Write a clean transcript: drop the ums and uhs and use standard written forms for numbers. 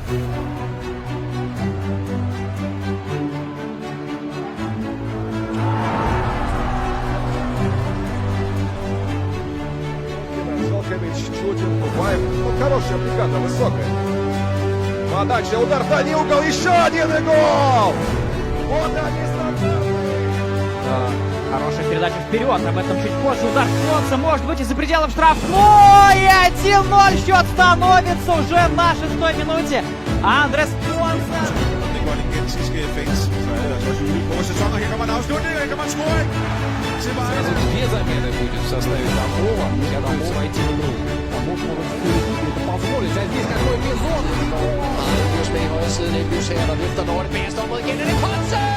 Жолкович чудит, бывает. Ну, хорошая бригада, высокая. Подача, удар в дальний угол, еще один и гол! Вот они стандартные. Хорошая передача вперед, об этом чуть позже. Удар Фонса, может быть, из-за пределов штрафной. 1-0 счет становится уже на 6-й минуте. Андрес Фонса. Сразу две замены будет в составе Тамбова. Готовится войти в игру. Тамбов может это позволить. А здесь какой эпизод? Just med i højre siden, Elbys her, der løfter Norden. Bedst op mod igen, er det Ponsen!